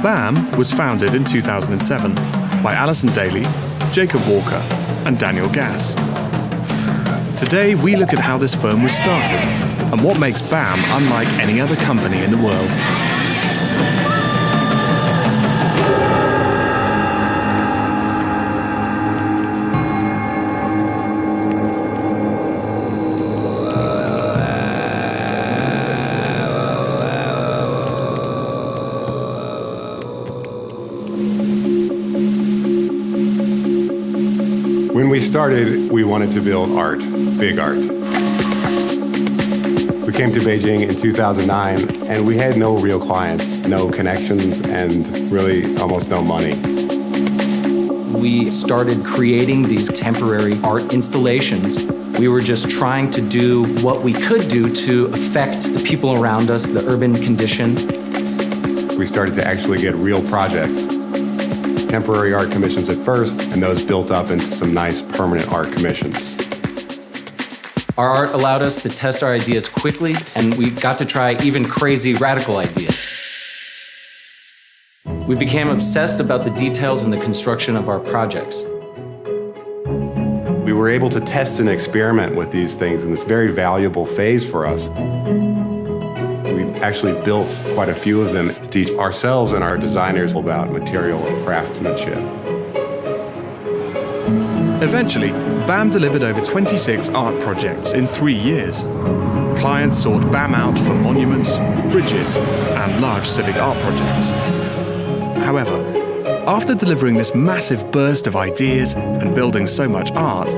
BAM was founded in 2007 by Allison Dailey, Jacob Walker, and Daniel Gass. Today, we look at how this firm was started and what makes BAM unlike any other company in the world. When we started, we wanted to build art, big art. We came to Beijing in 2009, and we had no real clients, no connections, and really almost no money. We started creating these temporary art installations. We were just trying to do what we could do to affect the people around us, the urban condition. We started to actually get real projects. Temporary art commissions at first, and those built up into some nice permanent art commissions. Our art allowed us to test our ideas quickly, and we got to try even crazy, radical ideas. We became obsessed about the details in the construction of our projects. We were able to test and experiment with these things in this very valuable phase for us. We actually built quite a few of them to teach ourselves and our designers about material and craftsmanship. Eventually, BAM delivered over 26 art projects in 3 years. Clients sought BAM out for monuments, bridges, and large civic art projects. However, after delivering this massive burst of ideas and building so much art,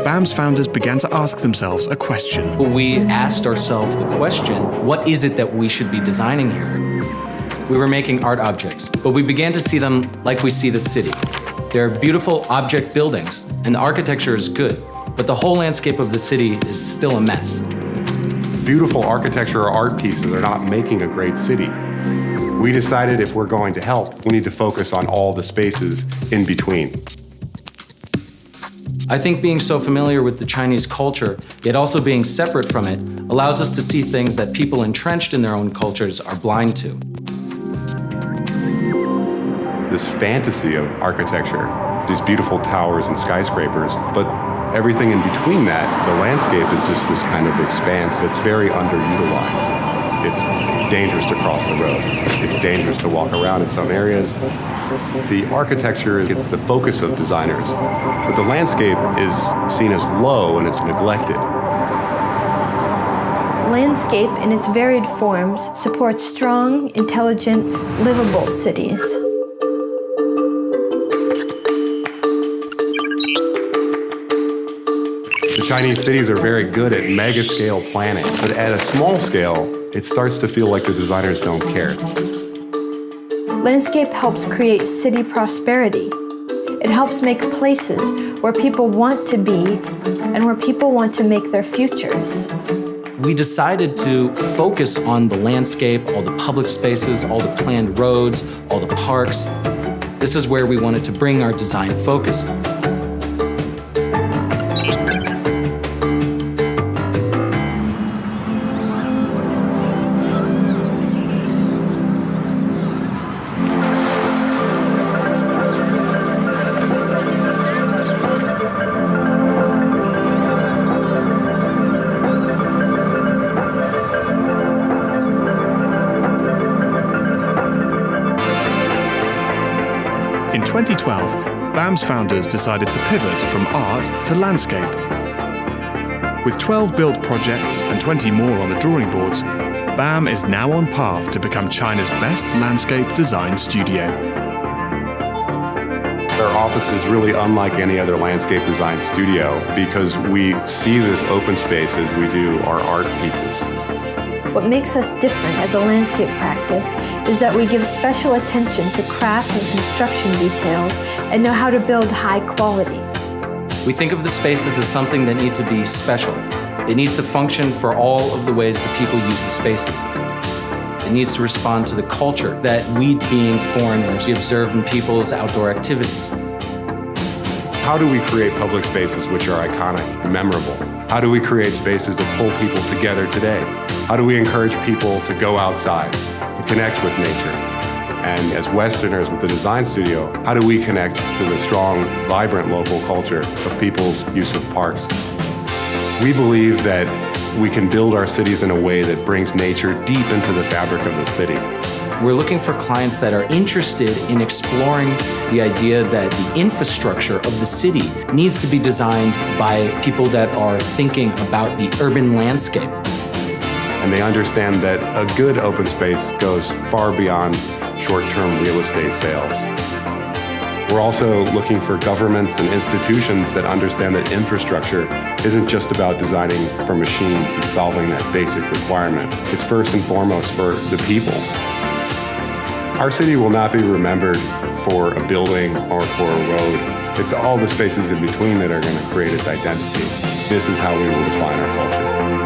BAM's founders began to ask themselves a question. We asked ourselves the question, what is it that we should be designing here? We were making art objects, but we began to see them like we see the city. They're beautiful object buildings, and the architecture is good, but the whole landscape of the city is still a mess. Beautiful architecture or art pieces are not making a great city. We decided if we're going to help, we need to focus on all the spaces in between. I think being so familiar with the Chinese culture, yet also being separate from it, allows us to see things that people entrenched in their own cultures are blind to. This fantasy of architecture, these beautiful towers and skyscrapers, but everything in between that, the landscape is just this kind of expanse that's very underutilized. It's dangerous to cross the road. It's dangerous to walk around in some areas. The architecture gets the focus of designers, but the landscape is seen as low and it's neglected. Landscape in its varied forms supports strong, intelligent, livable cities. The Chinese cities are very good at mega-scale planning, but at a small scale, it starts to feel like the designers don't care. Landscape helps create city prosperity. It helps make places where people want to be and where people want to make their futures. We decided to focus on the landscape, all the public spaces, all the planned roads, all the parks. This is where we wanted to bring our design focus. In 2012, BAM's founders decided to pivot from art to landscape. With 12 built projects and 20 more on the drawing boards, BAM is now on path to become China's best landscape design studio. Our office is really unlike any other landscape design studio because we see this open space as we do our art pieces. What makes us different as a landscape practice is that we give special attention to craft and construction details and know how to build high quality. We think of the spaces as something that need to be special. It needs to function for all of the ways that people use the spaces. It needs to respond to the culture that we, being foreigners, observe in people's outdoor activities. How do we create public spaces which are iconic and memorable? How do we create spaces that pull people together today? How do we encourage people to go outside and connect with nature And as Westerners with the design studio, how do we connect to the strong, vibrant local culture of people's use of parks? We believe that we can build our cities in a way that brings nature deep into the fabric of the city. We're looking for clients that are interested in exploring the idea that the infrastructure of the city needs to be designed by people that are thinking about the urban landscape. And they understand that a good open space goes far beyond short-term real estate sales. We're also looking for governments and institutions that understand that infrastructure isn't just about designing for machines and solving that basic requirement. It's first and foremost for the people. Our city will not be remembered for a building or for a road. It's all the spaces in between that are going to create its identity. This is how we will define our culture.